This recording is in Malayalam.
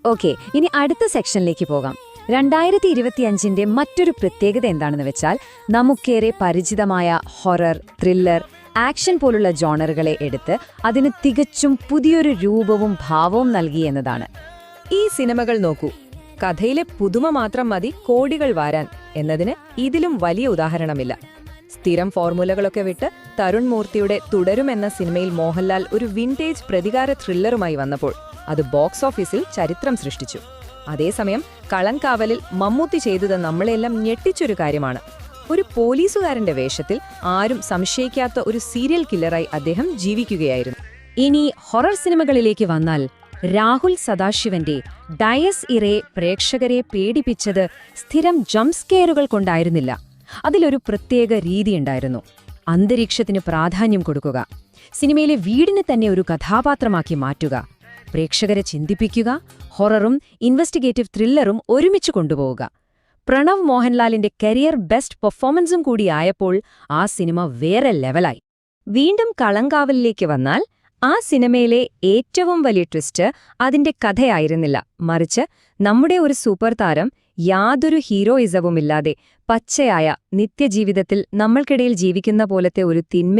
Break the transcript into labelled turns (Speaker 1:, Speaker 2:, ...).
Speaker 1: ഓക്കെ, ഇനി അടുത്ത സെക്ഷനിലേക്ക് പോകാം. 2025ന്റെ മറ്റൊരു പ്രത്യേകത എന്താണെന്ന് വെച്ചാൽ നമുക്കേറെ പരിചിതമായ ഹൊറർ, ത്രില്ലർ, ആക്ഷൻ പോലുള്ള ജോണറുകളെ എടുത്ത് അതിന് തികച്ചും പുതിയൊരു രൂപവും ഭാവവും നൽകി എന്നതാണ്.
Speaker 2: ഈ സിനിമകൾ നോക്കൂ. കഥയിലെ പുതുമ മാത്രം മതി കോടികൾ വാരാൻ എന്നതിന് ഇതിലും വലിയ ഉദാഹരണമില്ല. സ്ഥിരം ഫോർമുലകളൊക്കെ വിട്ട് തരുൺ മൂർത്തിയുടെ തുടരും എന്ന സിനിമയിൽ മോഹൻലാൽ ഒരു വിന്റേജ് പ്രതികാര ത്രില്ലറുമായി വന്നപ്പോൾ അത് ബോക്സ് ഓഫീസിൽ ചരിത്രം സൃഷ്ടിച്ചു. അതേസമയം കളങ്കാവലിൽ മമ്മൂട്ടി ചെയ്തത് നമ്മളെല്ലാം ഞെട്ടിച്ചൊരു കാര്യമാണ്. ഒരു പോലീസുകാരന്റെ വേഷത്തിൽ ആരും സംശയിക്കാത്ത ഒരു സീരിയൽ കില്ലറായി അദ്ദേഹം ജീവിക്കുകയായിരുന്നു.
Speaker 1: ഇനി ഹൊറർ സിനിമകളിലേക്ക് വന്നാൽ രാഹുൽ സദാശിവന്റെ ഡയസ് ഇറെ പ്രേക്ഷകരെ പേടിപ്പിച്ചത് സ്ഥിരം ജംപ്സ്കെയറുകൾ കൊണ്ടായിരുന്നില്ല. അതിലൊരു പ്രത്യേക രീതിയുണ്ടായിരുന്നു. അന്തരീക്ഷത്തിന് പ്രാധാന്യം കൊടുക്കുക, സിനിമയിലെ വീടിനെ തന്നെ ഒരു കഥാപാത്രമാക്കി മാറ്റുക, പ്രേക്ഷകരെ ചിന്തിപ്പിക്കുക, ഹൊററും ഇൻവെസ്റ്റിഗേറ്റീവ് ത്രില്ലറും ഒരുമിച്ച് കൊണ്ടുപോവുക. പ്രണവ് മോഹൻലാലിന്റെ കരിയർ ബെസ്റ്റ് പെർഫോമൻസും കൂടിയായപ്പോൾ ആ സിനിമ വേറെ ലെവലായി. വീണ്ടും കളങ്കാവലിലേക്ക് വന്നാൽ ആ സിനിമയിലെ ഏറ്റവും വലിയ ട്വിസ്റ്റ് അതിന്റെ കഥയായിരുന്നില്ല, മറിച്ച് നമ്മുടെ ഒരു സൂപ്പർ താരം യാതൊരു ഹീറോയിസവുമില്ലാതെ പച്ചയായ നിത്യജീവിതത്തിൽ നമ്മൾക്കിടയിൽ ജീവിക്കുന്ന പോലത്തെ ഒരു തിന്മയെ